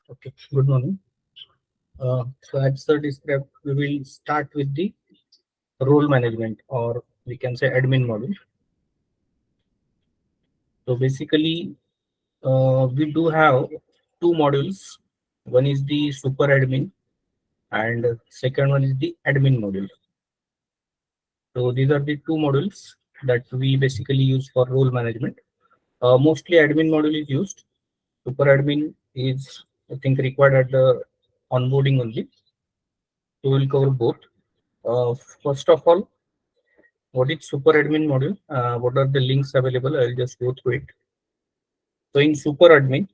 Okay, good morning. So as sir described, we will start with the role management, or we can say admin module. So basically, we do have two modules. One is the super admin, and second one is the admin module. So these are the two modules that we basically use for role management. Mostly admin module is used. Super admin is, I think, required at the onboarding only. So we'll cover both. Uh, First of all, what is super admin module? What are the links available? I'll just go through it. So in super admin,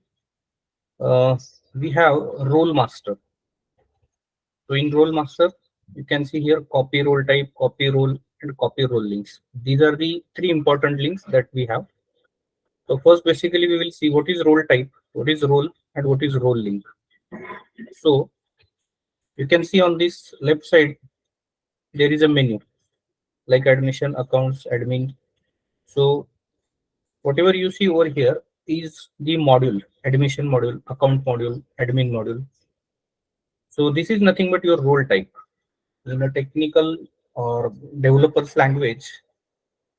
uh, we have role master. So in role master, you can see here copy role type, copy role, and copy role links. These are the three important links that we have. So first, basically, we will see what is role type, what is role, and what is role link. So you can see on this left side, there is a menu like admission, accounts, admin. So whatever you see over here is the module, admission module, account module, admin module. So this is nothing but your role type. In a technical or developer's language,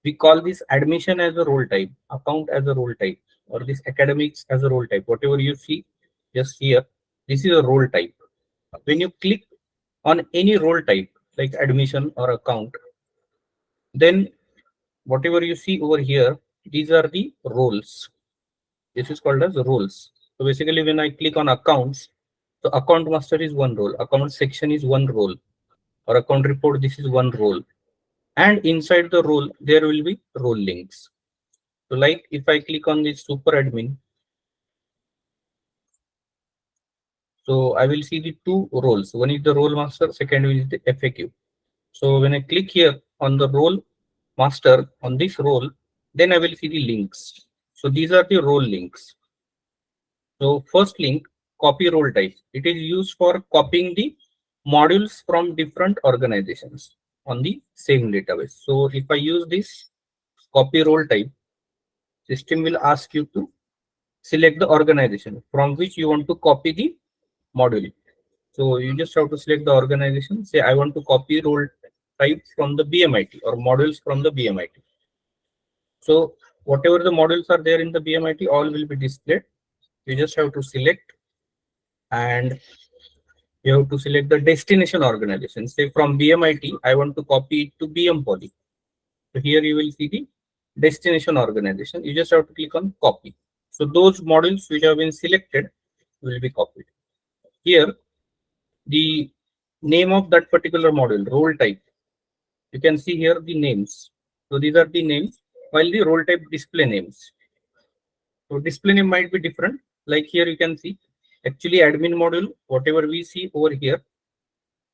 we call this admission as a role type, account as a role type, or this academics as a role type. Whatever you see just here, this is a role type. When you click on any role type like admission or account, then whatever you see over here, these are the roles. This is called as roles. So basically, when I click on accounts, so account master is one role, account section is one role, or account report, this is one role. And inside the role, there will be role links. So like if I click on this super admin, so I will see the two roles. One is the role master, second is the FAQ. So when I click here on the role master on this role, then I will see the links. So these are the role links. So first link, copy role type. It is used for copying the modules from different organizations on the same database. So if I use this copy role type, system will ask you to select the organization from which you want to copy the module. So you just have to select the organization. Say I want to copy role type from the BMIT or modules from the BMIT. So whatever the modules are there in the BMIT, all will be displayed. You just have to select, and you have to select the destination organization. Say from BMIT, I want to copy it to BM Poly. So here you will see the destination organization. You just have to click on copy. So those modules which have been selected will be copied. Here, the name of that particular module, role type. You can see here the names. So these are the names, while the role type display names. So display name might be different. Like here you can see, actually admin module, whatever we see over here,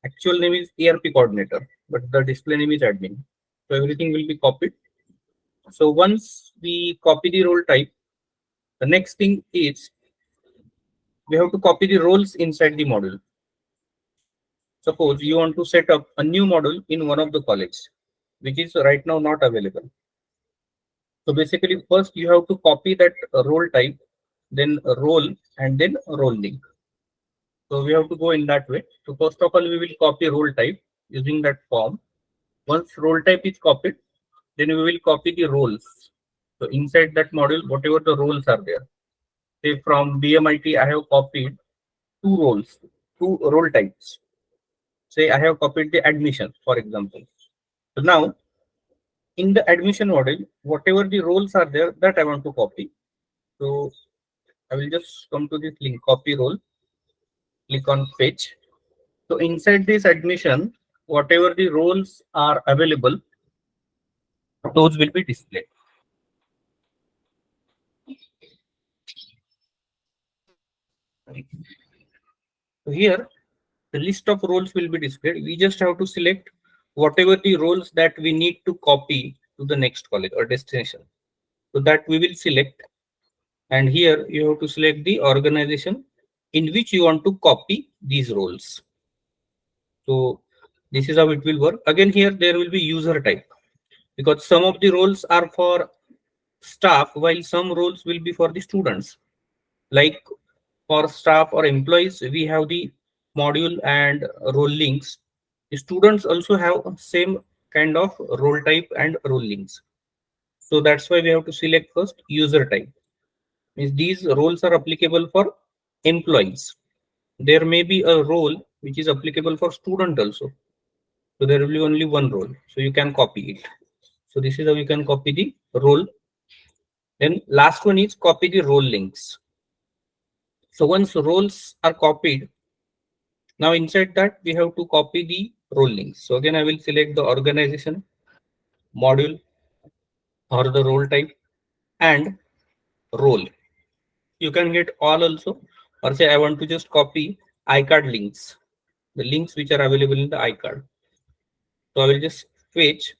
actual name is ERP coordinator, but the display name is admin. So everything will be copied. So once we copy the role type, the next thing is we have to copy the roles inside the module. Suppose you want to set up a new module in one of the college, which is right now not available. So basically, first you have to copy that role type, then a role, and then a role link. So we have to go in that way. So first of all, we will copy role type using that form. Once role type is copied, then we will copy the roles. So inside that module, whatever the roles are there. Say from BMIT, I have copied two roles, two role types. Say I have copied the admission, for example. So now in the admission module, whatever the roles are there, that I want to copy. So I will just come to this link, copy role, click on fetch. So inside this admission, whatever the roles are available, those will be displayed. So here, the list of roles will be displayed. We just have to select whatever the roles that we need to copy to the next college or destination. So that we will select. And here you have to select the organization in which you want to copy these roles. So this is how it will work. Again, here there will be user type, because some of the roles are for staff while some roles will be for the students. Like For staff or employees, we have the module and role links. The students also have same kind of role type and role links. So that's why we have to select first user type. Means these roles are applicable for employees. There may be a role which is applicable for student also. So there will be only one role. So you can copy it. So this is how you can copy the role. Then last one is copy the role links. So once roles are copied, now inside that we have to copy the role links. So again, I will select the organization, module or the role type and role. You can get all also, or say I want to just copy iCard links, the links which are available in the iCard. So I will just fetch.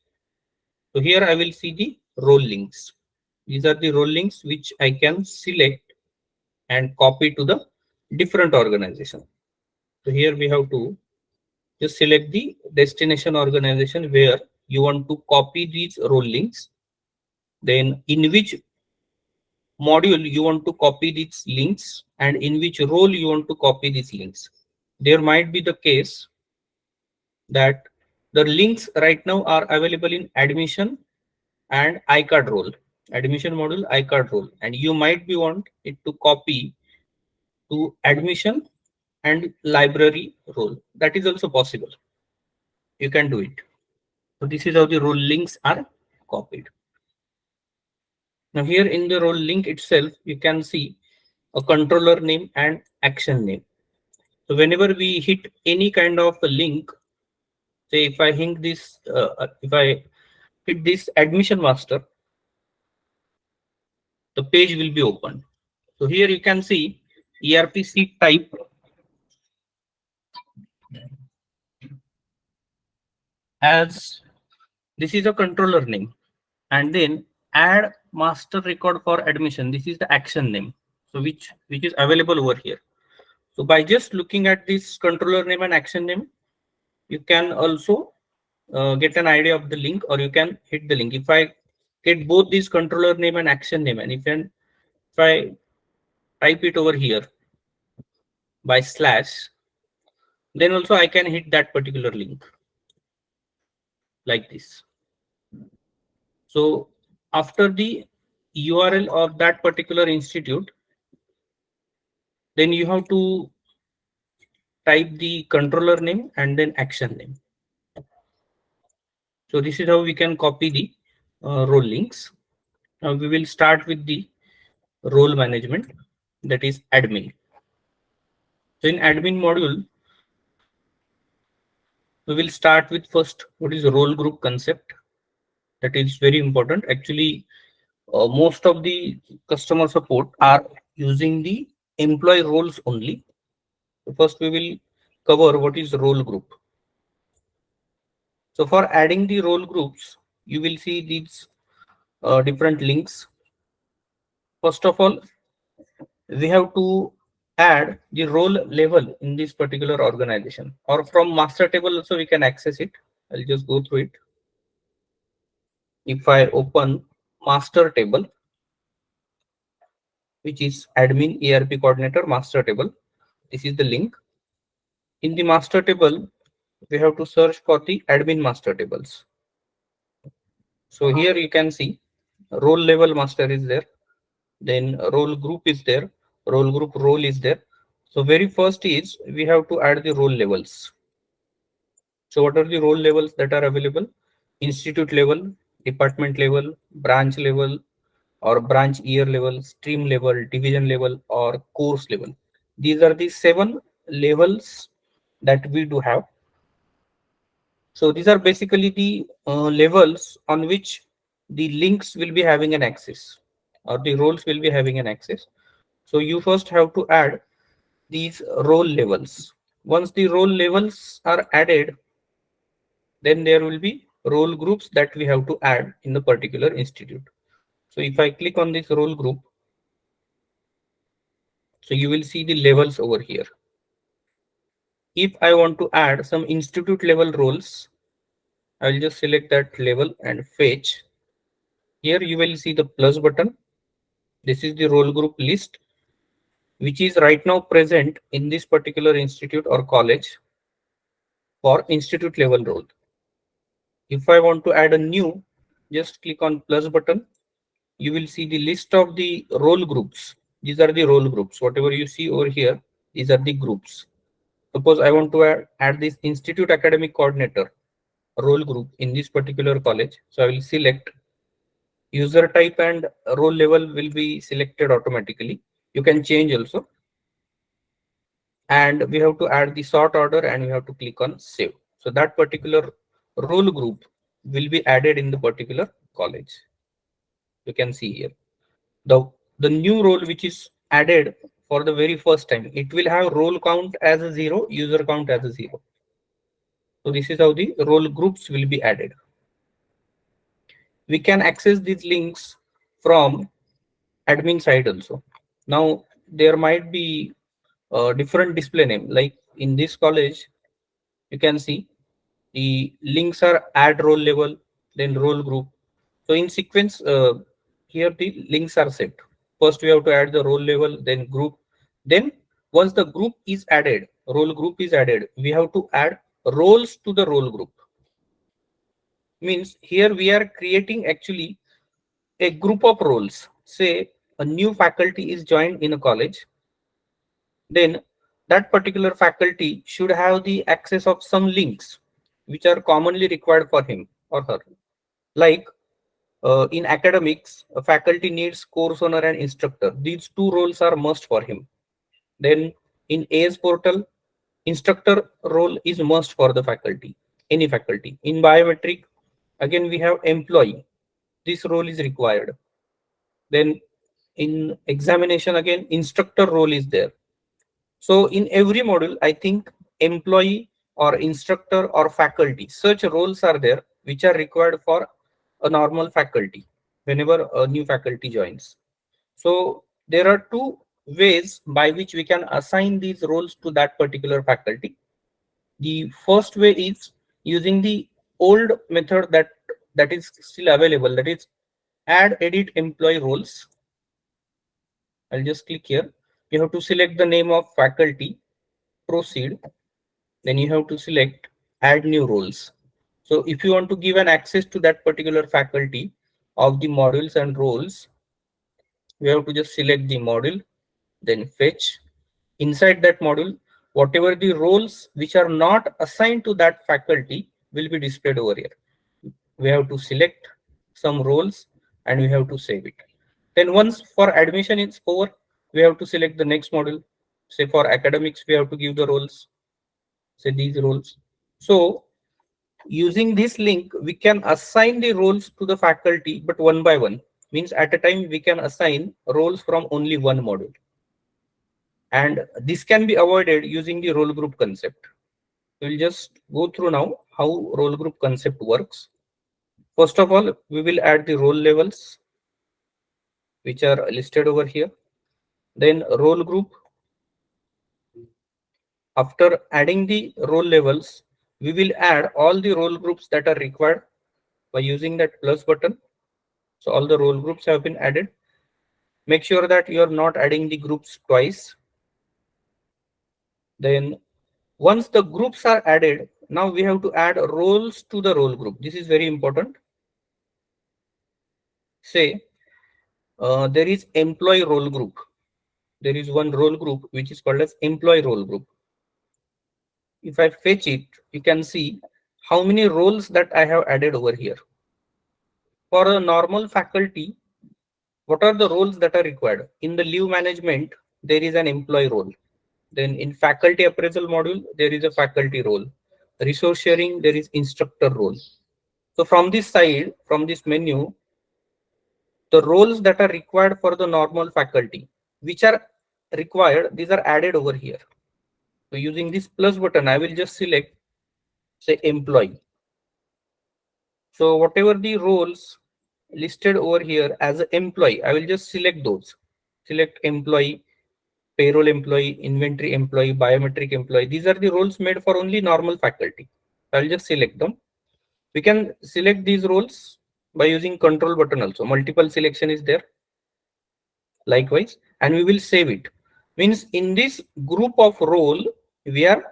So here I will see the role links. These are the role links which I can select and copy to the different organization. So here we have to just select the destination organization where you want to copy these role links. Then in which module you want to copy these links and in which role you want to copy these links. There might be the case that the links right now are available in admission and iCard role, admission module, iCard role, and you might be want it to copy to admission and library role. That is also possible. You can do it. So this is how the role links are copied. Now here in the role link itself, you can see a controller name and action name. So whenever we hit any kind of a link, say if I hit this, if I hit this admission master, the page will be open. So here you can see ERP seat type as this is a controller name, and then add master record for admission. This is the action name. So which is available over here. So by just looking at this controller name and action name, you can also get an idea of the link, or you can hit the link. If I get both this controller name and action name, and if I type it over here by slash, then also I can hit that particular link like this. So after the URL of that particular institute, then you have to type the controller name and then action name. So this is how we can copy the role links. Now we will start with the role management, that is admin. So in admin module, we will start with first what is role group concept. That is very important. Actually, most of the customer support are using the employee roles only. So first we will cover what is role group. So for adding the role groups, you will see these different links. First of all, we have to add the role level in this particular organization, or from master table also we can access it. I'll just go through it. If I open master table, which is admin ERP coordinator master table, this is the link. In the master table, we have to search for the admin master tables. So here you can see role level master is there, then role group is there, role group role is there. So very first is we have to add the role levels. So what are the role levels that are available? Institute level, department level, branch level, or branch year level, stream level, division level, or course level. These are the 7 levels that we do have. So these are basically the levels on which the links will be having an access, or the roles will be having an access. So you first have to add these role levels. Once the role levels are added, then there will be role groups that we have to add in the particular institute. So if I click on this role group, so you will see the levels over here. If I want to add some institute level roles, I will just select that level and fetch. Here you will see the plus button. This is the role group list. which is right now present in this particular institute or college for institute level role. If I want to add a new, just click on plus button. You will see the list of the role groups. These are the role groups. Whatever you see over here, these are the groups. Suppose I want to add this institute academic coordinator role group in this particular college. So I will select user type and role level will be selected automatically. You can change also. And we have to add the sort order and we have to click on save. So that particular role group will be added in the particular college. You can see here the new role which is added for the very first time. It will have role count as a 0, user count as a 0. So this is how the role groups will be added. We can access these links from admin side also. Now there might be a different display name, like in this college you can see the links are add role level, then role group. So in sequence, here the links are set. First we have to add the role level, then group. Then once the group is added, role group is added, we have to add roles to the role group. Means here we are creating actually a group of roles. Say a new faculty is joined in a college, then that particular faculty should have the access of some links which are commonly required for him or her. Like in academics, a faculty needs course owner and instructor. These two roles are must for him. Then in AS portal, instructor role is must for the faculty, any faculty. In biometric, again we have employee. This role is required. Then in examination, again instructor role is there. So in every module, I think employee or instructor or faculty, such roles are there which are required for a normal faculty whenever a new faculty joins. So there are two ways by which we can assign these roles to that particular faculty. The first way is using the old method that is still available, that is add edit employee roles. I'll just click here. You have to select the name of faculty, proceed, then you have to select add new roles. So if you want to give an access to that particular faculty of the modules and roles, we have to just select the module, then fetch. Inside that module, whatever the roles which are not assigned to that faculty will be displayed over here. We have to select some roles and we have to save it. Then once for admission is over, we have to select the next module. Say for academics, we have to give the roles, say these roles. So using this link, we can assign the roles to the faculty, but one by one. Means at a time, we can assign roles from only one module. And this can be avoided using the role group concept. We'll just go through now how role group concept works. First of all, we will add the role levels, which are listed over here. Then role group. After adding the role levels, we will add all the role groups that are required by using that plus button. So all the role groups have been added. Make sure that you are not adding the groups twice. Then once the groups are added, now we have to add roles to the role group. This is very important. Say there is employee role group. There is one role group which is called as employee role group. If I fetch it, you can see how many roles that I have added over here. For a normal faculty, what are the roles that are required? In the leave management, there is an employee role. Then in faculty appraisal module, there is a faculty role. Resource sharing, there is instructor role. So from this side, from this menu, the roles that are required for the normal faculty, which are required, these are added over here. So using this plus button, I will just select, say, employee. So whatever the roles listed over here as an employee, I will just select those. Select employee, payroll employee, inventory employee, biometric employee. These are the roles made for only normal faculty. I'll just select them. We can select these roles by using control button also. Multiple selection is there. Likewise, and we will save it. Means in this group of role, we are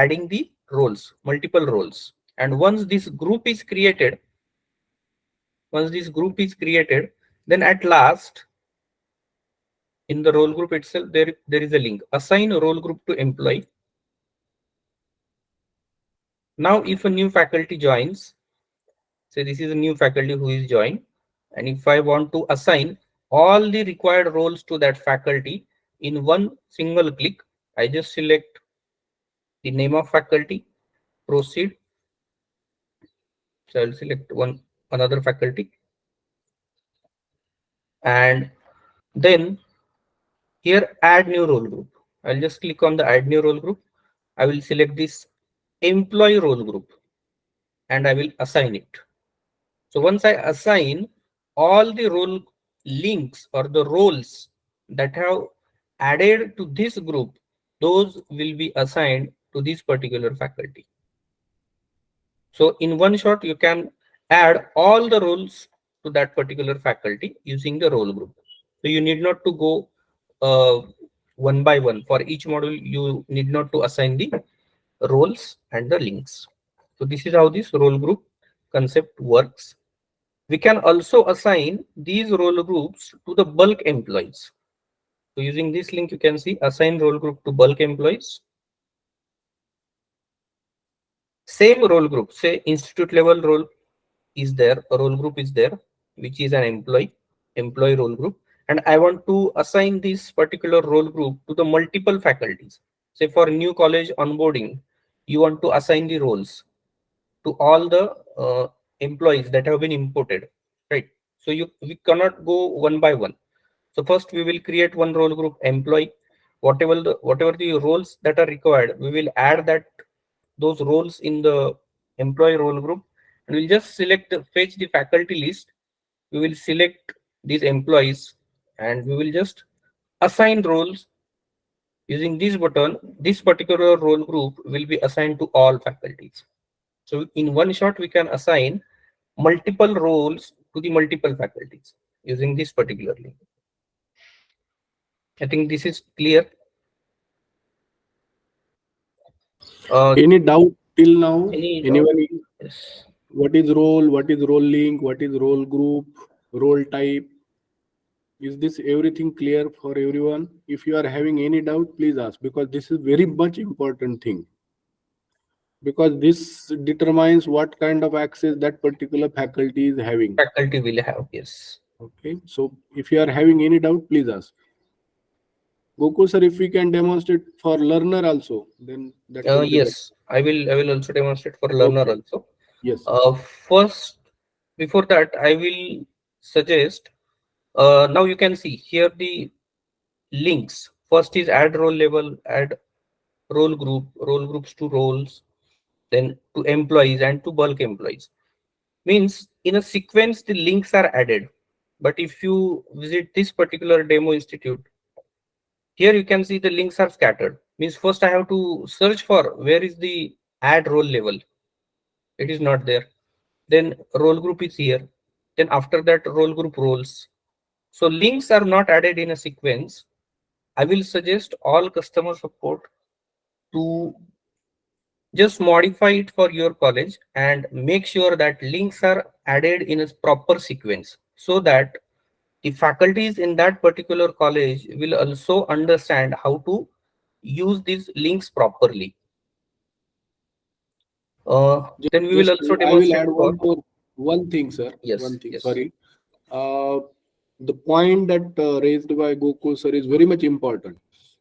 adding the roles, multiple roles. And once this group is created, then at last in the role group itself, there is a link. Assign role group to employee. Now, if a new faculty joins, say this is a new faculty who is joined, and if I want to assign all the required roles to that faculty in one single click, I just select the name of faculty, proceed. So I'll select another faculty, and then here add new role group. I'll just click on the add new role group. I will select this employee role group and I will assign it. So once I assign, all the role links or the roles that have added to this group, those will be assigned to this particular faculty. So in one shot, you can add all the roles to that particular faculty using the role group. So you need not to go one by one. For each module, you need not to assign the roles and the links. So this is how this role group concept works. We can also assign these role groups to the bulk employees. So using this link, you can see assign role group to bulk employees. Same role group, say institute level role is there, a role group is there, which is an employee role group. And I want to assign this particular role group to the multiple faculties. Say for new college onboarding, you want to assign the roles to all the employees that have been imported, right? So we cannot go one by one. So first we will create one role group employee. Whatever the roles that are required, we will add those roles in the employee role group, and we'll just fetch the faculty list. We will select these employees and we will just assign roles using this button. This particular role group will be assigned to all faculties. So in one shot, we can assign multiple roles to the multiple faculties using this particular link. I think this is clear. Any doubt till now? Any doubt? Anyone? Yes. What is role? What is role link? What is role group? Role type? Is this everything clear for everyone? If you are having any doubt, please ask, because this is very much important thing. Because this determines what kind of access that particular faculty is having. Faculty will have, yes. Okay, so if you are having any doubt, please ask. Gokul sir, if we can demonstrate for learner also, then that will be better. Yes, I will also demonstrate for learner Okay. also. Yes. First, before that, I will suggest. Now you can see here the links. First is add role level, add role group, role groups to roles, then to employees and to bulk employees. Means in a sequence the links are added. But if you visit this particular demo institute, here you can see the links are scattered. Means first I have to search for where is the add role level. It is not there. Then role group is here. Then after that role group roles. So links are not added in a sequence. I will suggest all customer support to just modify it for your college and make sure that links are added in a proper sequence so that the faculties in that particular college will also understand how to use these links properly. Then we will Just also I will demonstrate add for, one thing, sir. yes, One thing. yes, Sorry. The point that raised by Gokul sir is very much important.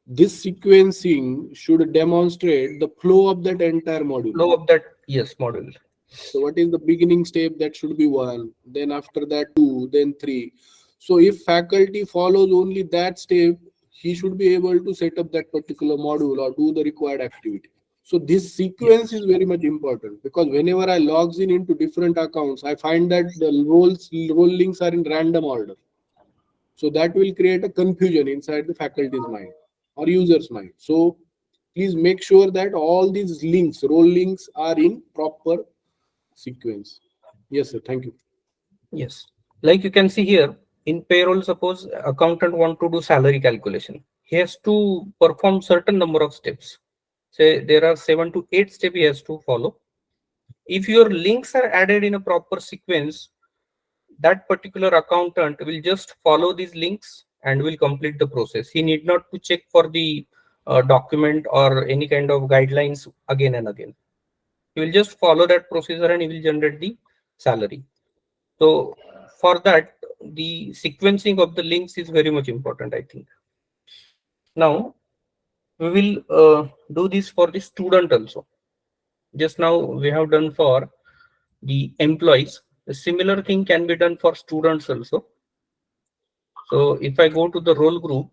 This sequencing should demonstrate the flow of that entire module. flow of that, yes, module. So what is the beginning step? That should be 1. Then after that 2, then 3. So if faculty follows only that step, he should be able to set up that particular module or do the required activity. So this sequence is very much important, because whenever I logs in into different accounts, I find that the role links are in random order. So that will create a confusion inside the faculty's mind or user's mind. So please make sure that all these links, role links, are in proper sequence. Yes, sir. Thank you. Yes. Like you can see here in payroll, suppose accountant want to do salary calculation. he has to perform certain number of steps. Say there are 7 to 8 steps he has to follow. If your links are added in a proper sequence, that particular accountant will just follow these links and will complete the process. He need not to check for the document or any kind of guidelines again and again. He will just follow that procedure and he will generate the salary. So for that, the sequencing of the links is very much important, I think. Now we will do this for the student also. Just now we have done for the employees. A similar thing can be done for students also. So if I go to the role group,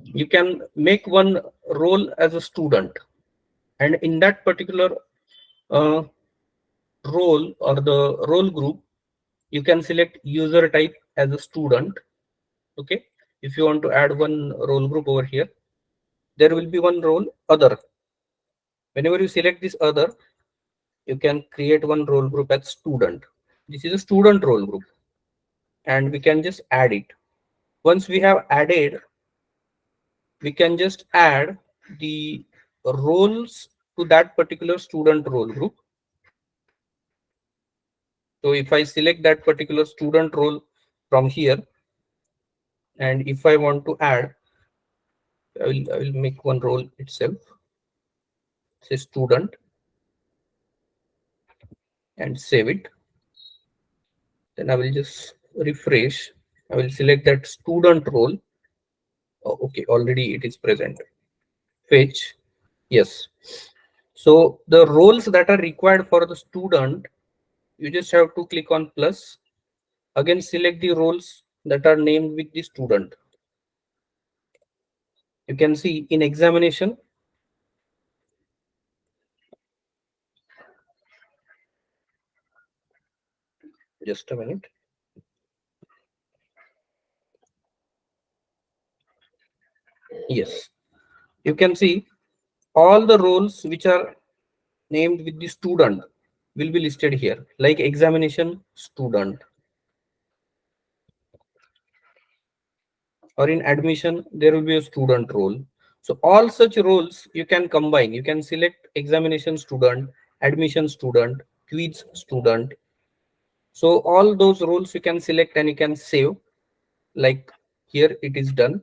you can make one role as a student, and in that particular uh, role or the role group, you can select user type as a student. Okay, if you want to add one role group over here, there will be one role other. Whenever you select this other, you can create one role group as student. This is a student role group, and we can just add it. Once we have added, we can just add the roles to that particular student role group. So if I select that particular student role from here, and if I want to add, I will make one role itself, say student, and save it. Then I will just refresh. I will select that student role. Oh, okay, already it is present. Fetch. Yes. So the roles that are required for the student, you just have to click on plus. Again, select the roles that are named with the student. You can see in examination, just a minute. Yes, you can see all the roles which are named with the student will be listed here, like examination student, or in admission there will be a student role. So all such roles you can combine. You can select examination student, admission student, quiz student. So all those roles you can select and you can save. Like here it is done.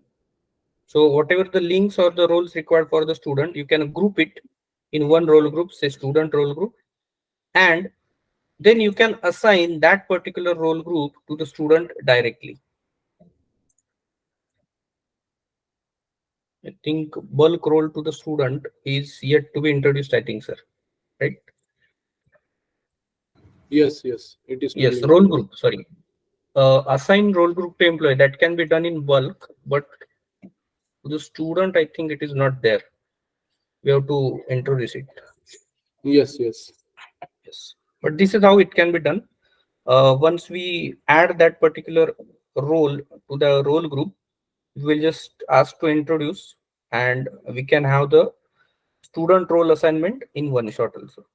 So whatever the links or the roles required for the student, you can group it in one role group, say student role group, and then you can assign that particular role group to the student directly. I think bulk role to the student is yet to be introduced, I think, sir. Right? Yes, it is Yes, pending. role group, sorry. Assign role group to employee, that can be done in bulk, but to the student, I think it is not there. We have to introduce it. Yes. Yes. But this is how it can be done. Once we add that particular role to the role group, we will just ask to introduce, and we can have the student role assignment in one shot also.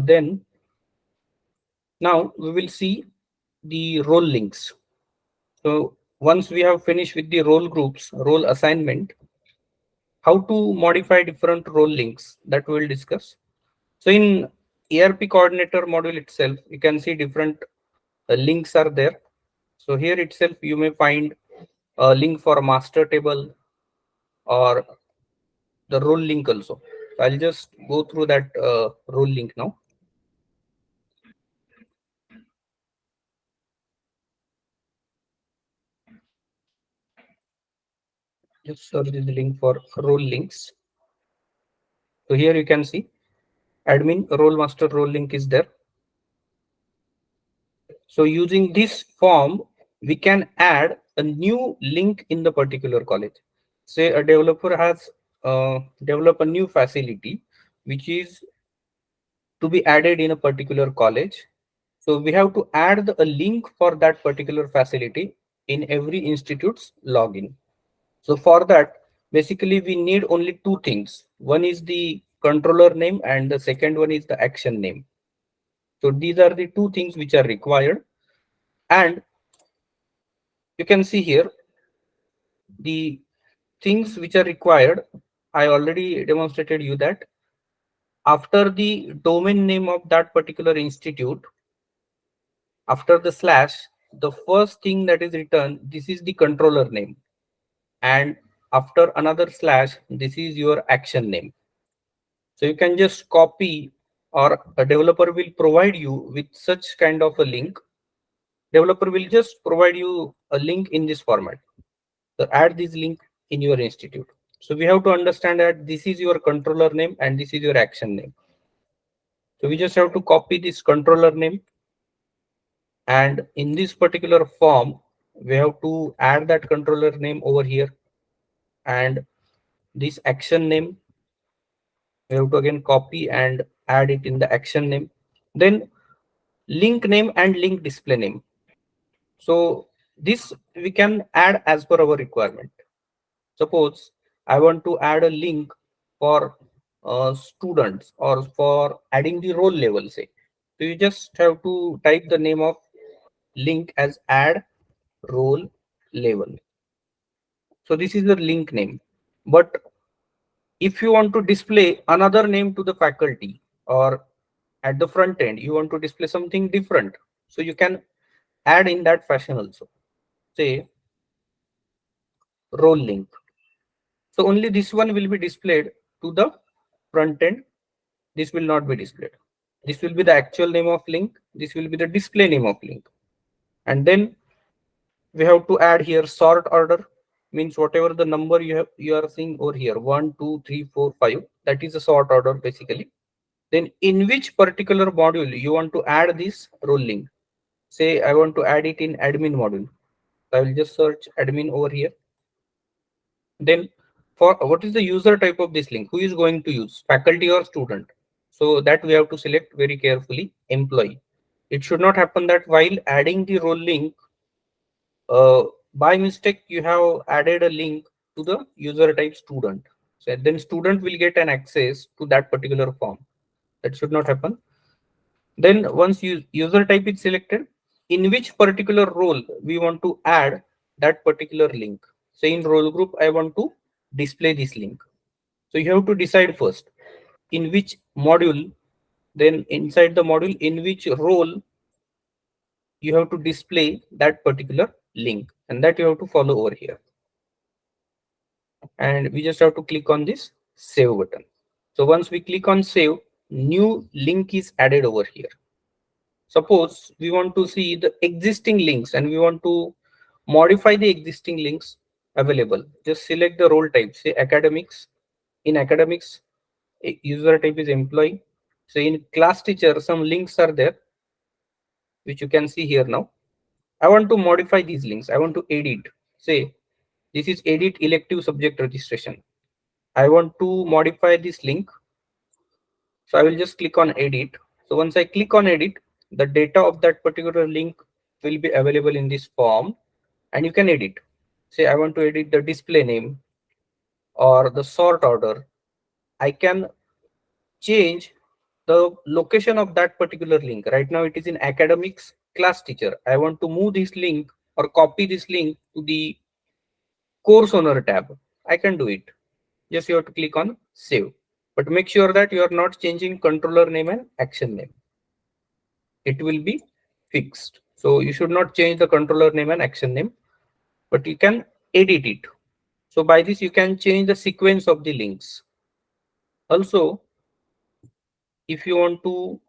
Then now we will see the role links. So once we have finished with the role groups, role assignment, how to modify different role links, that we will discuss. So in ERP coordinator module itself, you can see different links are there. So here itself, you may find a link for a master table or the role link also. So I'll just go through that role link now. Just search the link for role links. So here you can see admin role master role link is there. So using this form, we can add a new link in the particular college. Say a developer has developed a new facility which is to be added in a particular college. So we have to add a link for that particular facility in every institute's login. So for that, basically we need only two things. One is the controller name and the second one is the action name. So these are the two things which are required. And you can see here the things which are required. I already demonstrated you that after the domain name of that particular institute, after the slash, the first thing that is written, this is the controller name. And after another slash, this is your action name. So you can just copy, or a developer will provide you with such kind of a link. Developer will just provide you a link in this format. So add this link in your institute. So we have to understand that this is your controller name and this is your action name. So we just have to copy this controller name, and in this particular form, we have to add that controller name over here, and this action name we have to again copy and add it in the action name. Then link name and link display name. So this we can add as per our requirement. Suppose I want to add a link for students or for adding the role level, say. So you just have to type the name of link as add role level. So this is the link name. But if you want to display another name to the faculty, or at the front end, you want to display something different, so you can add in that fashion also. Say role link. So only this one will be displayed to the front end. This will not be displayed. This will be the actual name of link. This will be the display name of link. And then we have to add here sort order, means whatever the number you are seeing over here, 1 2 3 4 5, that is a sort order basically. Then in which particular module you want to add this role link. Say I want to add it in admin module. I will just search admin over here. Then for what is the user type of this link, who is going to use, faculty or student? So that we have to select very carefully, employee. It should not happen that while adding the role link, by mistake you have added a link to the user type student. So then student will get an access to that particular form. That should not happen. Then once user type is selected, in which particular role we want to add that particular link. Say in role group, I want to display this link. So you have to decide first in which module, then inside the module, in which role you have to display that particular link, and that you have to follow over here. And we just have to click on this save button. So once we click on save, new link is added over here. Suppose we want to see the existing links and we want to modify the existing links available. Just select the role type, say academics. In academics, user type is employee. So in class teacher, some links are there, which you can see here now. I want to modify these links. I want to edit. Say this is edit elective subject registration. I want to modify this link. So I will just click on edit. So once I click on edit, the data of that particular link will be available in this form, and you can edit. Say I want to edit the display name or the sort order. I can change the location of that particular link. Right now it is in academics class teacher. I want to move this link or copy this link to the course owner tab. I can do it. Just you have to click on save. But make sure that you are not changing controller name and action name. It will be fixed. So you should not change the controller name and action name, but you can edit it. So by this, you can change the sequence of the links. Also, if you want to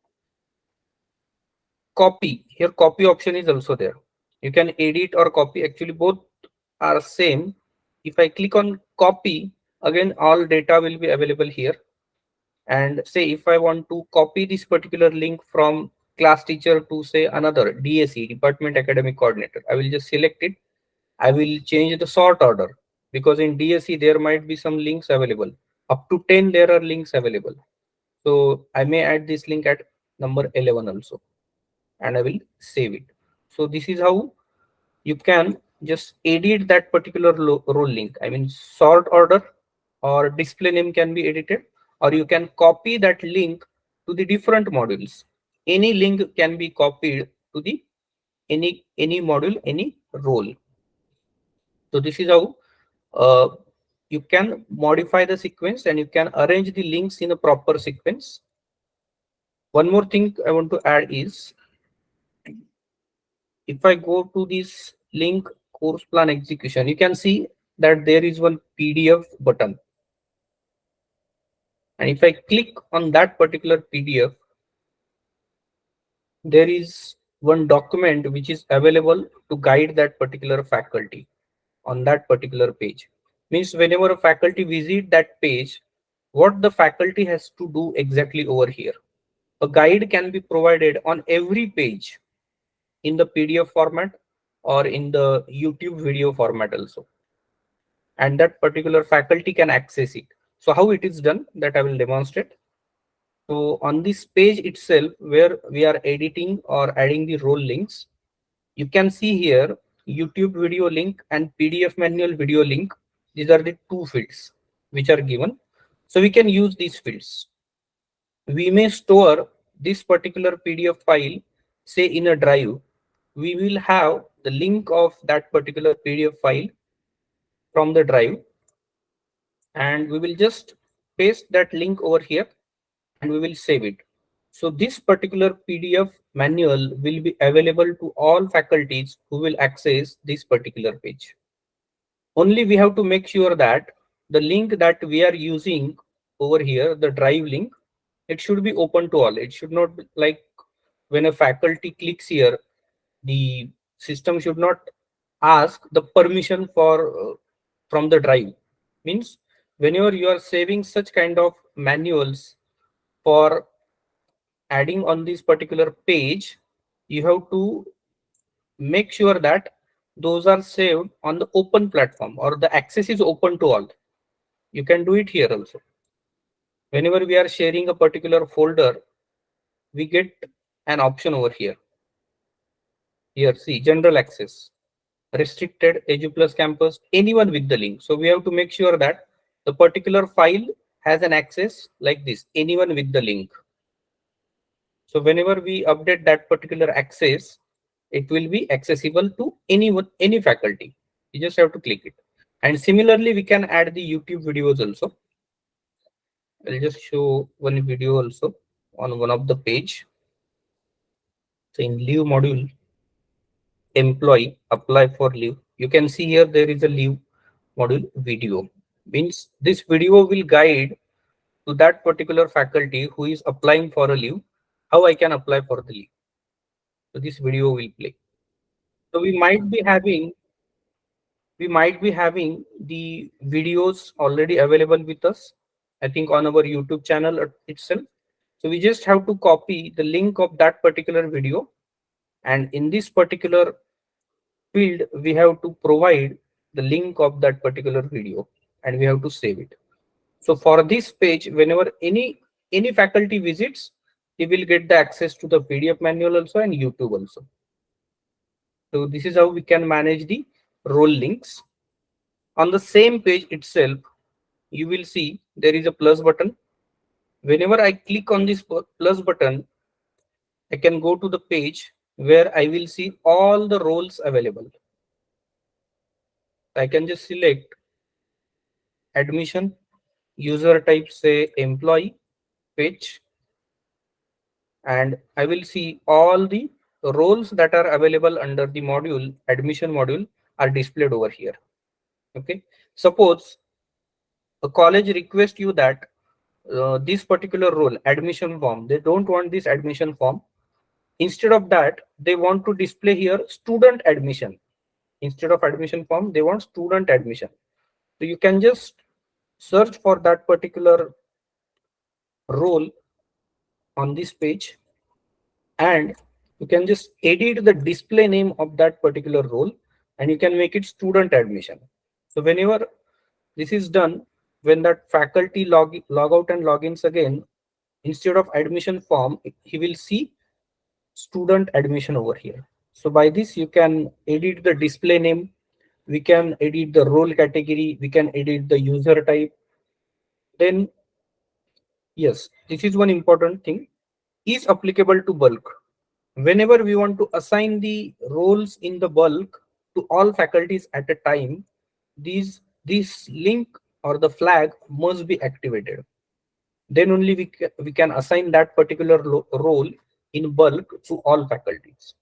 copy, here copy option is also there. You can edit or copy. Actually, both are same. If I click on copy, again, all data will be available here. And say if I want to copy this particular link from class teacher to say another DAC, Department Academic Coordinator, I will just select it. I will change the sort order, because in DAC there might be some links available. Up to 10 there are links available. So I may add this link at number 11 also, and I will save it. So this is how you can just edit that particular role link. I mean, sort order or display name can be edited, or you can copy that link to the different modules. Any link can be copied to the any module, any role. So this is how you can modify the sequence and you can arrange the links in a proper sequence. One more thing I want to add is, if I go to this link course plan execution, you can see that there is one PDF button. And if I click on that particular PDF, there is one document which is available to guide that particular faculty on that particular page. Means whenever a faculty visit that page, what the faculty has to do exactly over here. A guide can be provided on every page in the PDF format or in the YouTube video format also. And that particular faculty can access it. So how it is done, that I will demonstrate. So on this page itself, where we are editing or adding the role links, you can see here YouTube video link and PDF manual video link. These are the two fields which are given. So we can use these fields. We may store this particular PDF file, say in a drive. We will have the link of that particular PDF file from the drive, and we will just paste that link over here and we will save it. So this particular PDF manual will be available to all faculties who will access this particular page. Only we have to make sure that the link that we are using over here, the drive link, it should be open to all. It should not be like when a faculty clicks here, the system should not ask the permission for from the drive. Means whenever you are saving such kind of manuals for adding on this particular page, you have to make sure that those are saved on the open platform or the access is open to all. You can do it here also. Whenever we are sharing a particular folder, we get an option over here. Here, see, general access, restricted, Eduplus campus, anyone with the link. So we have to make sure that the particular file has an access like this, anyone with the link. So whenever we update that particular access, it will be accessible to anyone, any faculty. You just have to click it. And similarly, we can add the YouTube videos also. I'll just show one video also on one of the page. So in leave module, employee apply for leave. You can see here there is a leave module video. Means this video will guide to that particular faculty who is applying for a leave, how I can apply for the leave. So this video will play. So we might be having the videos already available with us, I think on our YouTube channel itself. So we just have to copy the link of that particular video, and in this particular field we have to provide the link of that particular video and we have to save it. So for this page, whenever any faculty visits, he will get the access to the PDF manual also and YouTube also. So this is how we can manage the role links. On the same page itself, you will see there is a plus button. Whenever I click on this plus button, I can go to the page where I will see all the roles available. I can just select admission, user type, say employee, page, and I will see all the roles that are available under the module, admission module, are displayed over here. Okay. Suppose a college requests you that this particular role, admission form, they don't want this admission form. Instead of that, they want to display here student admission. Instead of admission form, they want student admission. So you can just search for that particular role on this page, and you can just edit the display name of that particular role and you can make it student admission. So whenever this is done, when that faculty log out and logins again, instead of admission form, he will see student admission over here. So by this, you can edit the display name, we can edit the role category, we can edit the user type. Then Yes, this is one important thing. Is applicable to bulk. Whenever we want to assign the roles in the bulk to all faculties at a time, this link or the flag must be activated. Then only we can assign that particular role in bulk to all faculties.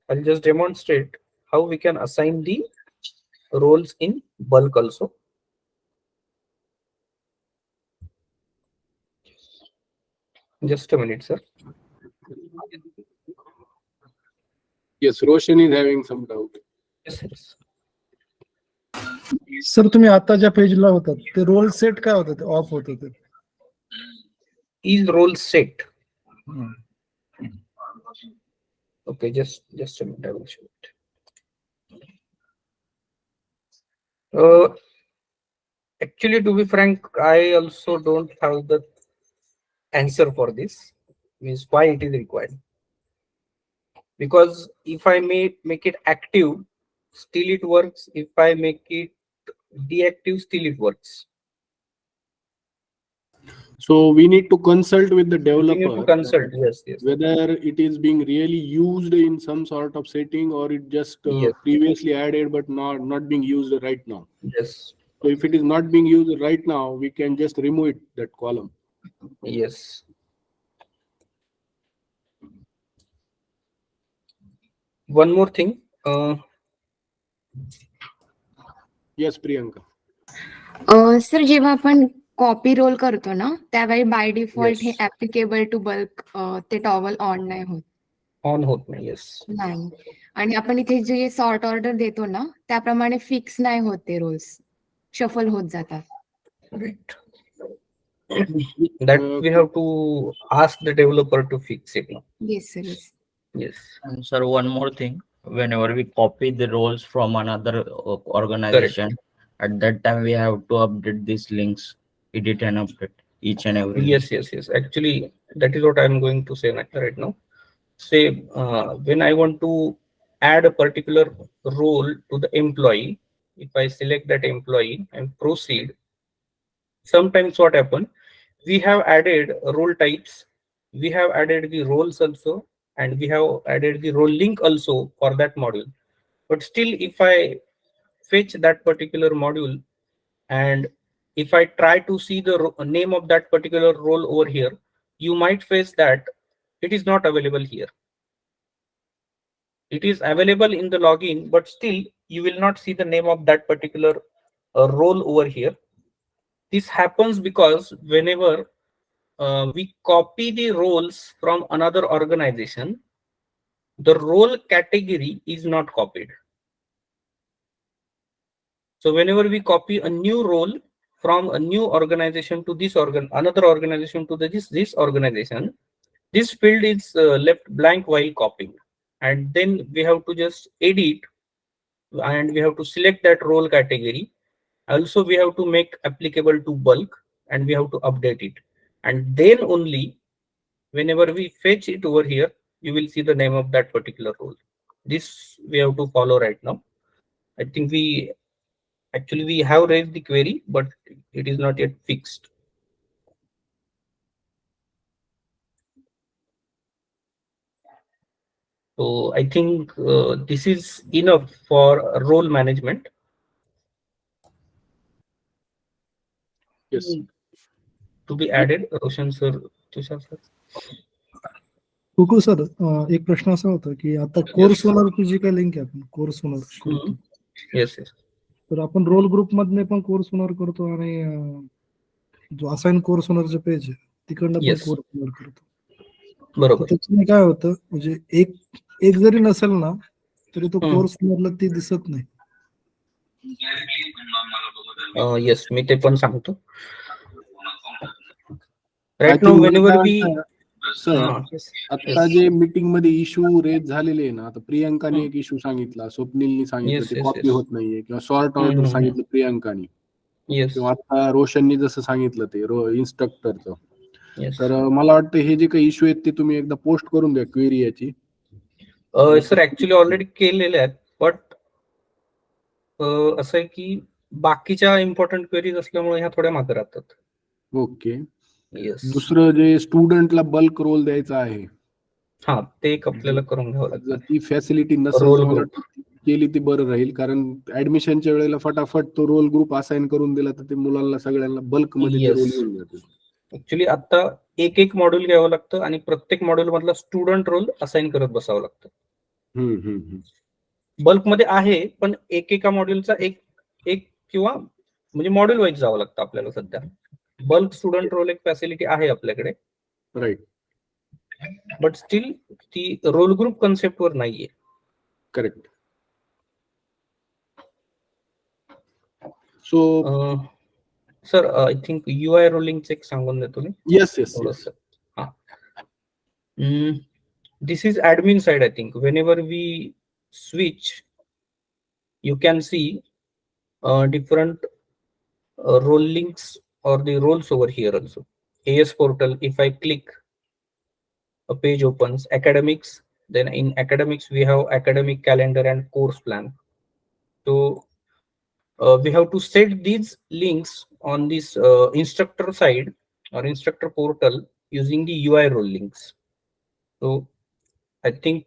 I'll just demonstrate how we can assign the roles in bulk also. Just a minute, sir. Yes, Roshan is having some doubt. Yes, yes. Sir तुम्ही आता ज्या पेजला होतात ते role set काय होतं ते of होतं ते Is role set? Okay, just a minute. I will show it. Actually, to be frank, I also don't have the answer for this. Means why it is required. Because if I make it active, still it works. If I make it deactive, still it works. So we need to consult with the We developer need to consult. Yes, yes. whether it is being really used in some sort of setting or it just Yes. previously added but not being used right now. Yes. So if it is not being used right now, we can just remove it, that column. Yes. One more thing. Yes, Priyanka. Sir जेव्हा आपण copy roll करतो ना त्यावेळी by default हे Yes. Applicable to bulk ते toggle on नाही होत. On होत नाही. Yes. नाही. आणि आपण इथे जे सॉर्ट ऑर्डर देतो ना त्याप्रमाणे फिक्स नाही होत ते रोल्स, शफल होत जातात. Right. That we have to ask the developer to fix it now. Yes sir yes. Yes. And sir, one more thing. Whenever we copy the roles from another organization, at that time we have to update these links, edit and update each and every. Yes, yes, yes. Actually, that is what I'm going to say right now. Say when I want to add a particular role to the employee, if I select that employee and proceed, sometimes what happen, we have added role types, we have added the roles also, and we have added the role link also for that module. But still, if I fetch that particular module and if I try to see the name of that particular role over here, you might face that it is not available here. It is available in the login, but still you will not see the name of that particular role over here. This happens because whenever we copy the roles from another organization, the role category is not copied. So whenever we copy a new role from a new organization to this another organization to this organization, this field is left blank while copying, and then we have to just edit and we have to select that role category. Also, we have to make applicable to bulk and we have to update it, and then only whenever we fetch it over here, you will see the name of that particular role. This we have to follow right now. I think we have raised the query, but it is not yet fixed. So I think this is enough for role management. Yes. To be added, Roshan sir, Tushar sir. Kuku sir एक प्रश्न असा होता की आता course ओनरची जी काही link आहे आपण course owner करतो Yes, yes. तर आपण रोल ग्रुप मधने पण कोर्स ओनर करतो आणि जो असाइन कोर्स ओनरचे पेज आहे तिकडनं पण Yes. कोर्स ओनर करतो. बरोबर. त्याच्याने काय होतं म्हणजे एक जरी नसेल ना तरी तो कोर्स ओनरला ती दिसत नाही. येस, मी ते पण सांगतो. राईट नाउ व्हेनेवर वी आता जे मीटिंग मध्ये इश्यू रेज झालेले ना, आता प्रियंकाने एक इश्यू सांगितला, स्वप्नीलनी सांगितलं ते कॉपी होत नाहीये, किंवा सॉर्ट ऑर्डर सांगितलं प्रियंकाने, किंवा आता रोशननी जसं सांगितलं ते इन्स्ट्रक्टरचं. तर मला वाटतं हे जे काही इश्यू आहेत ते तुम्ही एकदा पोस्ट करून द्या क्वेरी याची. सर ऍक्च्युली ऑलरेडी केलेले आहेत, बट असं आहे की बाकीच्या इम्पॉर्टंट क्वेरीज असल्यामुळे ह्या थोड्या मागे राहतात. ओके. येस. दुसरं जे स्टुडंटला बल्क रोल द्यायचा आहे, हा, ते एक आपल्याला करून घ्यावं जर लागतं. ती फॅसिलिटी नसेल रोल तर मला ग्रुप. वाटतं केली ती बरं राहील, कारण ऍडमिशनच्या वेळेला फटाफट तो रोल ग्रुप असाइन करून दिला तर ते मुलांना सगळ्यांना बल्क मध्ये ते Yes. रोल येऊन जातील. ऍक्च्युली आता एक मॉड्यूल घ्यावं लागतं आणि प्रत्येक मॉड्यूल मधला स्टुडंट रोल असाइन करत बसावं लागतं. बल्क मध्ये आहे, पण एका मॉड्यूलचा एक किंवा म्हणजे मॉड्यूल वाईज जावं लागतं आपल्याला सध्या. बल्क स्टुडंट रोल एक फॅसिलिटी आहे आपल्याकडे, राईट. बट स्टील ती रोल ग्रुप कन्सेप्ट वर नाहीये. Correct. So sir I think UI रोलिंगचं एक सांगून देतो मी येस येस थोडस. हा, this is admin side. I think whenever we switch, you can see different role links or the roles over here also. AS portal, if I click, a page opens. Academics, then in academics we have academic calendar and course plan. So we have to set these links on this instructor side or instructor portal using the UI role links. So I think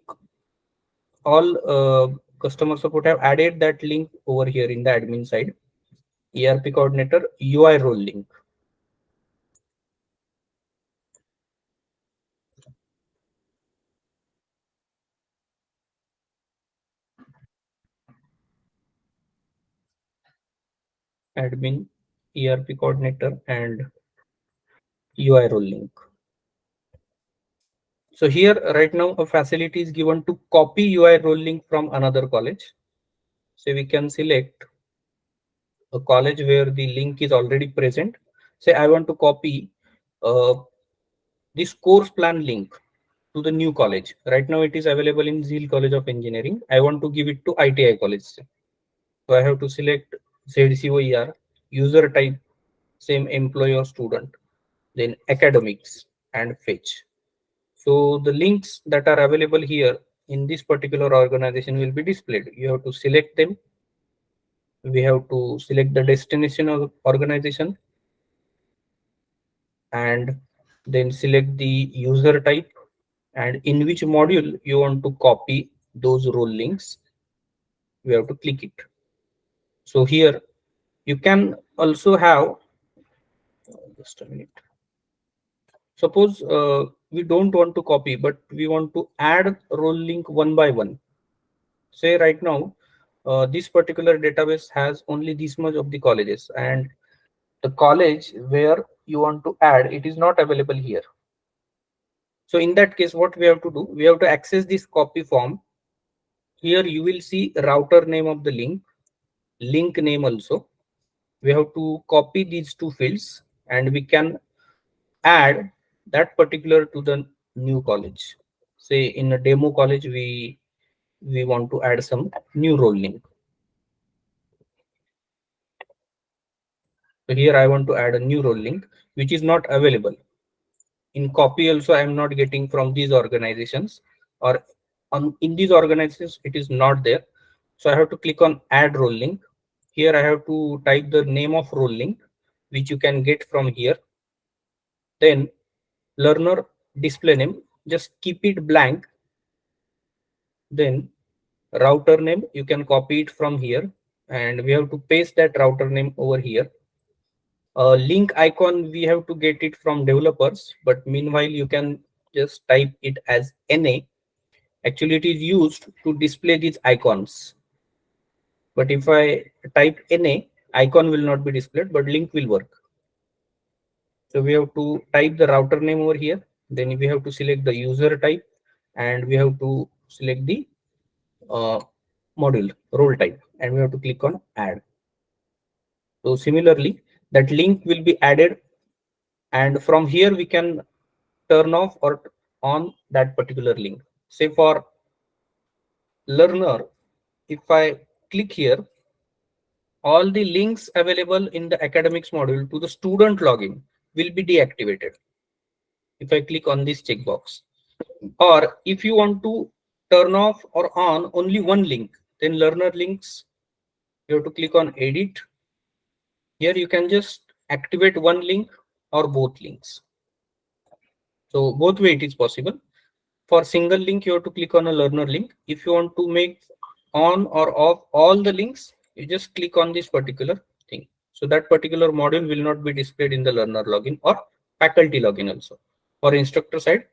all customer support have added that link over here in the admin side. ERP coordinator UI role link. Admin, ERP coordinator and UI role link. So here right now a facility is given to copy UI role link from another college. So we can select a college where the link is already present. Say I want to copy this course plan link to the new college. Right now it is available in Zeal College of Engineering. I want to give it to ITI college. So I have to select ZCOER, user type, same employee or student, then academics and fetch. So the links that are available here in this particular organization will be displayed. You have to select them. We have to select the destination of organization and then select the user type and in which module you want to copy those role links. We have to click it. So here you can also have, just a minute. Suppose we don't want to copy, but we want to add role link one by one. Say right now, this particular database has only this much of the colleges, and the college where you want to add, it is not available here. So in that case, what we have to do, we have to access this copy form. Here you will see router name of the link name also. We have to copy these two fields and we can add that particular to the new college. Say in a demo college, we want to add some new role link. So here I want to add a new role link, which is not available. In copy also, I am not getting from these organizations, or in these organizations, it is not there. So I have to click on add role link. Here I have to type the name of role link, which you can get from here. Then learner display name, just keep it blank. Then router name, you can copy it from here and we have to paste that router name over here. Link icon, we have to get it from developers, but meanwhile you can just type it as NA. Actually it is used to display these icons, but if I type NA, icon will not be displayed, but link will work. So we have to type the router name over here, then we have to select the user type and we have to select the module role type and we have to click on add. So similarly, that link will be added and from here we can turn off or on that particular link. Say for learner, if I click here, all the links available in the academics module to the student login will be deactivated if I click on this checkbox. Or if you want to turn off or on only one link, then learner links, you have to click on edit. Here you can just activate one link or both links. So both way it is possible. For single link, you have to click on a learner link. If you want to make on or off all the links, you just click on this particular thing. So that particular module will not be displayed in the learner login or faculty login also. For instructor side,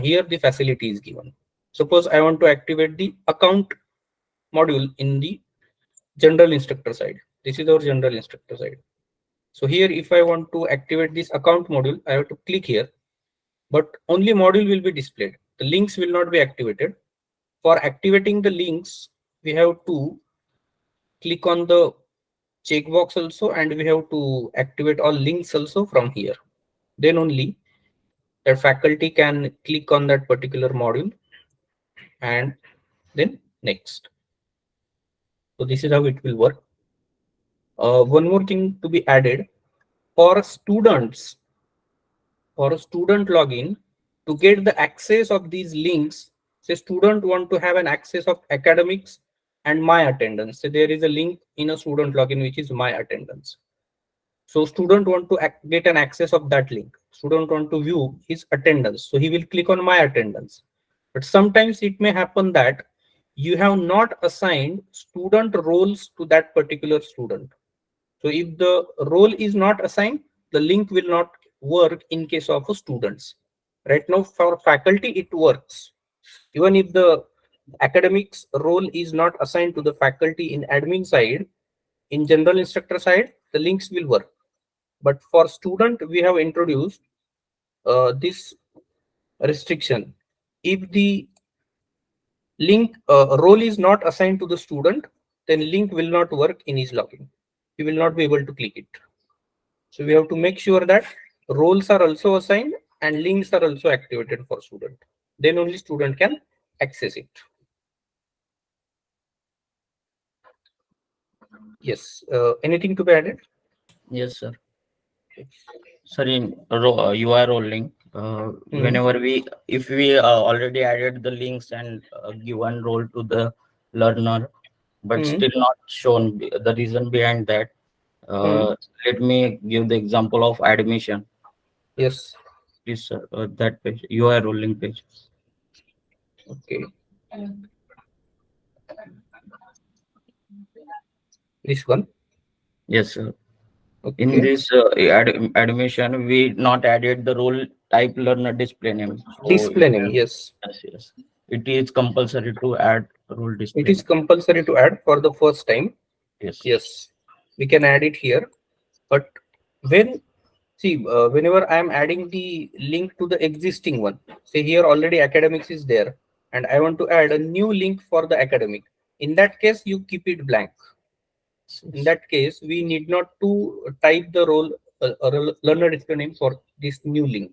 here the facility is given. Suppose I want to activate the account module in the general instructor side. This is our general instructor side. So here, if I want to activate this account module, I have to click here, but only module will be displayed. The links will not be activated. For activating the links, we have to click on the checkbox also, and we have to activate all links also from here. Then only that faculty can click on that particular module and then next. So this is how it will work. One more thing to be added for students, for a student login, to get the access of these links. Say student want to have an access of academics and my attendance. So there is a link in a student login which is my attendance. So student want to get an access of that link. Student want to view his attendance. So he will click on my attendance. But sometimes it may happen that you have not assigned student roles to that particular student. So if the role is not assigned, the link will not work in case of students. Right now for faculty, it works. Even if the academics role is not assigned to the faculty in admin side, in general instructor side, the links will work. But for student, we have introduced this restriction. If the link role is not assigned to the student, then link will not work in his login. He will not be able to click it. So we have to make sure that roles are also assigned and links are also activated for student. Then only student can access it. Yes. Anything to be added? Yes, sir. Sir, in UI role link, whenever if we already added the links and given role to the learner, but still not shown the reason behind that, let me give the example of admission. Yes. Please, sir, that page, UI role link page. Okay. This one. Yes, sir. Okay. In this admission, we not added the role type learner display name. So display name, yes. Yes. It is compulsory to add role display. It is compulsory to add for the first time. Yes. Yes. We can add it here. But when, see, whenever I am adding the link to the existing one, say here already academics is there, and I want to add a new link for the academic. In that case, you keep it blank. In that case, we need not to type the role or learner display name for this new link.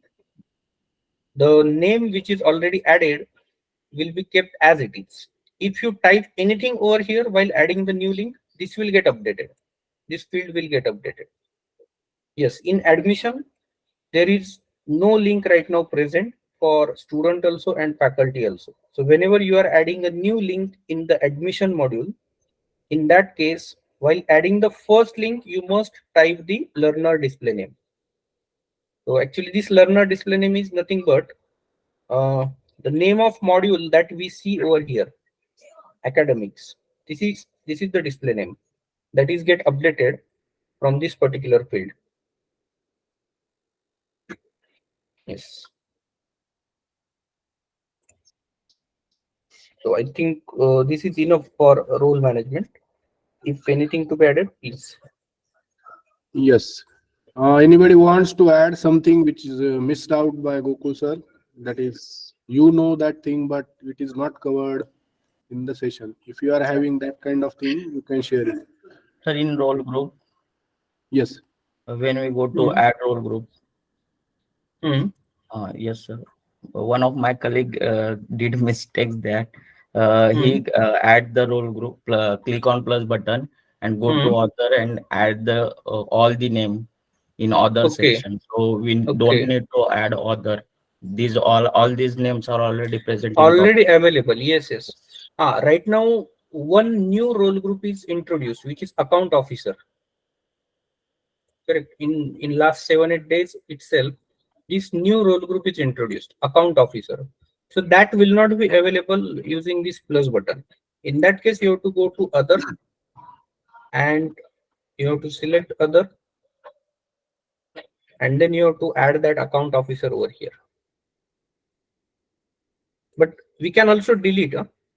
The name which is already added will be kept as it is. If you type anything over here while adding the new link, this will get updated. This field will get updated. Yes, in admission, there is no link right now present for student also and faculty also. So whenever you are adding a new link in the admission module, in that case, while adding the first link, you must type the learner display name. So actually this learner display name is nothing but the name of module that we see over here, academics. This is the display name that is get updated from this particular field. Yes. So I think this is enough for role management. If anything to be added, please. Yes. Anybody wants to add something which is missed out by Gokul sir? That is, you know that thing, but it is not covered in the session. If you are having that kind of thing, you can share it. Sir, in role group, Yes. when we go to add role group, yes, sir. One of my colleague did mistakes that he add the role group, click on plus button and go to author and add the all the name in other section. So we don't need to add author. These all these names are already present. Already available. Yes, yes. Right now, one new role group is introduced, which is account officer. correct? In last 7-8 days itself, this new role group is introduced, account officer. So that will not be available using this plus button. In that case, you have to go to other and you have to select other, and then you have to add that account officer over here. But we can also delete.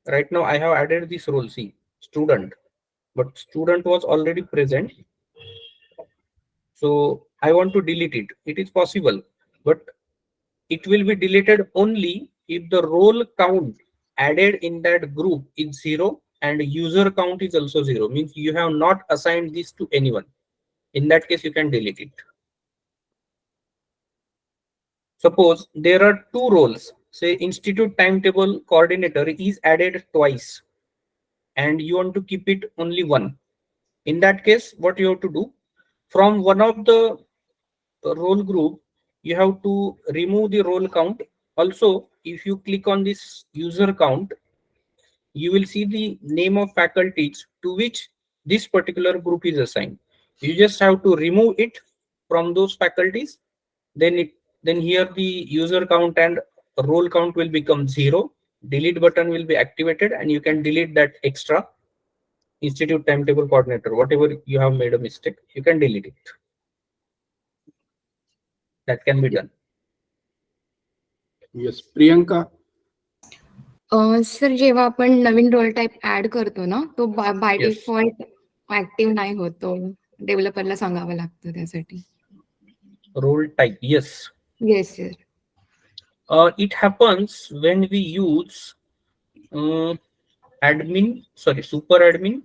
Right now I have added this role, see, student, but student was already present. So I want to delete it. It is possible, but it will be deleted only if the role count added in that group is 0 and user count is also 0. Means you have not assigned this to anyone. In that case, you can delete it. Suppose there are 2 roles. Say institute timetable coordinator is added twice and you want to keep it only 1. In that case, what you have to do, from one of the role group, you have to remove the role count. Also, if you click on this user count, you will see the name of faculties to which this particular group is assigned. You just have to remove it from those faculties. Then here the user count and role count will become 0. Delete button will be activated and you can delete that extra institute timetable coordinator. Whatever you have made a mistake, you can delete it. That can be done. Yes, Priyanka. Sir जेव्हा आपण नवीन roll type add करतो ना, तो bye Yes. Default active नाही होतो, डेव्हलपरला सांगावं लागतं त्यासाठी. Role type, yes. Yes sir. It happens when we use super admin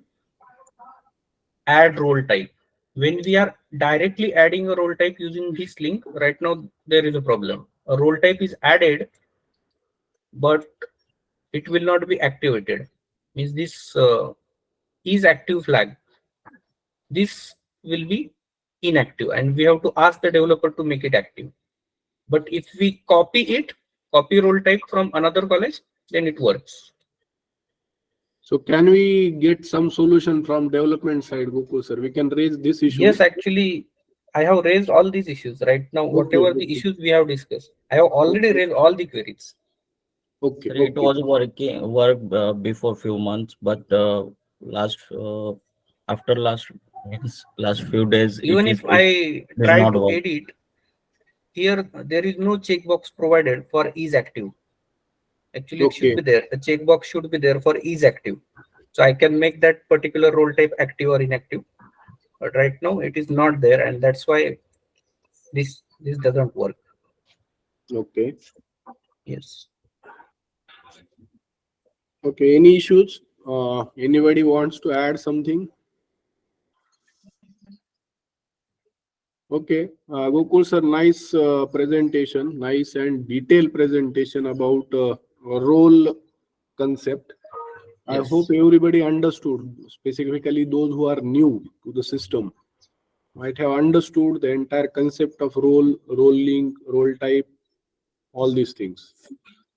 add role type. When we are directly adding a role type using this link, right now there is a problem. A role type is added, but it will not be activated. Means this is active flag. This will be inactive, and we have to ask the developer to make it active. But if we copy role type from another college, then it works. So can we get some solution from development side, Gokul sir? We can raise this issue. Yes, actually, I have raised all these issues right now. Whatever the issues we have discussed, I have already raised all the queries. Okay. It was work before few months, but after last few days, Even if I does try not to work. edit, here there is no checkbox provided for is active. Actually, it should be there. The checkbox should be there for is active. So I can make that particular role type active or inactive. But right now it is not there, and that's why this doesn't work. Okay. Yes. Okay. Any issues? Anybody wants to add something? Okay. Gokul sir, nice presentation, nice and detailed presentation about role concept. I Yes. hope everybody understood, specifically those who are new to the system might have understood the entire concept of role link, role type, all these things.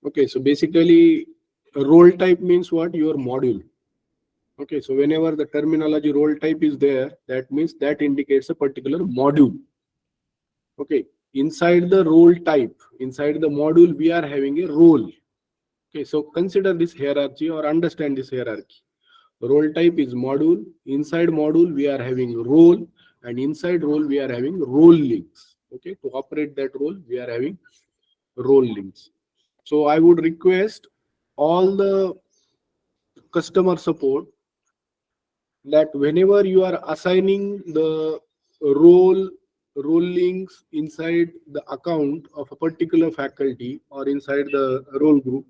Okay, so basically a role type means what? Your module. Okay, so whenever the terminology role type is there, that means that indicates a particular module. Okay, inside the role type, inside the module, we are having a role. Okay, so consider this hierarchy or understand this hierarchy. Role type is module. Inside module, we are having role, and inside role, we are having role links. Okay, to operate that role, we are having role links. So I would request all the customer support that whenever you are assigning the role links inside the account of a particular faculty or inside the role group,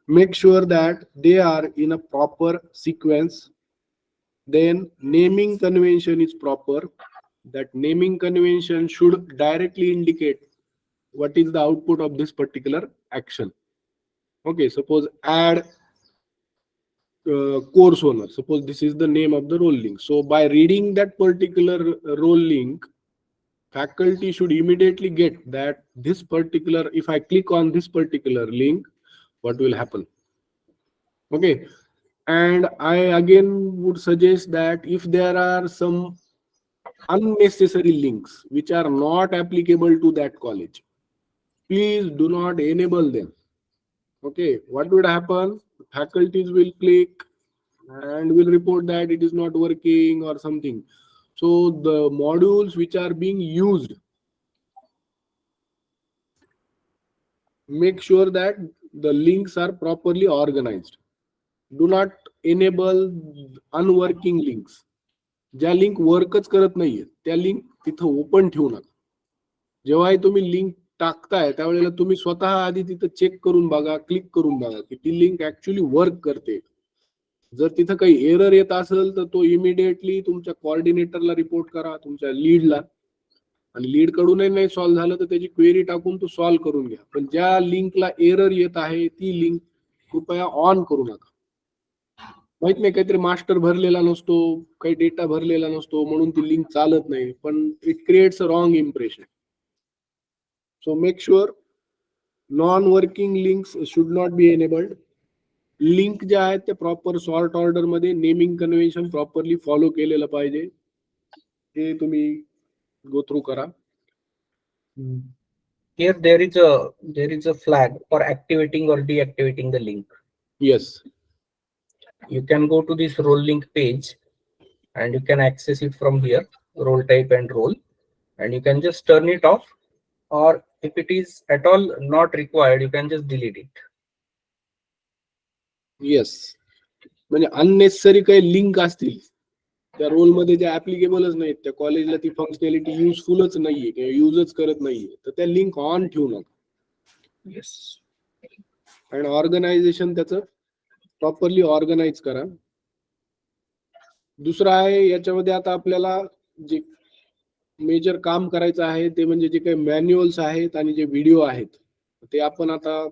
make sure that they are in a proper sequence. Then naming convention is proper. That naming convention should directly indicate what is the output of this particular action. Okay, suppose add course owner. Suppose this is the name of the role link. So by reading that particular role link, faculty should immediately get that this particular, if I click on this particular link, what will happen? Okay, and I again would suggest that if there are some unnecessary links which are not applicable to that college. Please do not enable them. Okay, what would happen? Faculties will click and will report that it is not working or something. So the modules which are being used, make sure that the links are properly organized. Do not enable unworking links. ज्या link वर्कच करत नाहीये त्या link तिथं open ठेवू नका. जेव्हाही तुम्ही link टाकताय त्यावेळेला तुम्ही स्वतः आधी तिथं चेक करून बघा, क्लिक करून बघा की ती लिंक ऍक्च्युली वर्क करते. जर तिथं काही एरर येत असेल तर तो इमिडिएटली तुमच्या कोऑर्डिनेटरला रिपोर्ट करा, तुमच्या लीडला, आणि लीड कडूनही नाही सॉल्व्ह झालं तर त्याची क्वेरी टाकून तो सॉल्व्ह करून घ्या. पण ज्या लिंकला एरर येत आहे ती लिंक कृपया ऑन करू नका. माहित नाही, काहीतरी मास्टर भरलेला नसतो, काही डेटा भरलेला नसतो म्हणून ती लिंक चालत नाही, पण it creates a wrong impression. So make sure non working links should not be enabled. Link ज्या आहेत ते प्रॉपर सॉर्ट ऑर्डर मध्ये नेमिंग कन्व्हेन्शन प्रॉपरली फॉलो केलेलं पाहिजे. ते तुम्ही गो थ्रू करा. Here there is a flag for activating or deactivating the link. Yes. You can go to this role link page and you can access it from here, role type and role, and you can just turn it off, or if it is at all not required, you can just delete it. Yes, म्हणजे unnecessary काही link असतील त्या role मध्ये जे ऍप्लिकेबलच नाहीत, त्या कॉलेजला ती functionality युजफुलच नाहीये किंवा युजच करत नाहीये, तर त्या लिंक ऑन ठेवू नका. Yes. आणि ऑर्गनायझेशन त्याचं प्रॉपरली ऑर्गनाइज करा. दुसरं आहे याच्यामध्ये आता आपल्याला जे मेजर काम करायचं आहे ते म्हणजे जे काही मॅन्युअल्स आहेत आणि जे व्हिडिओ आहेत ते आपण आता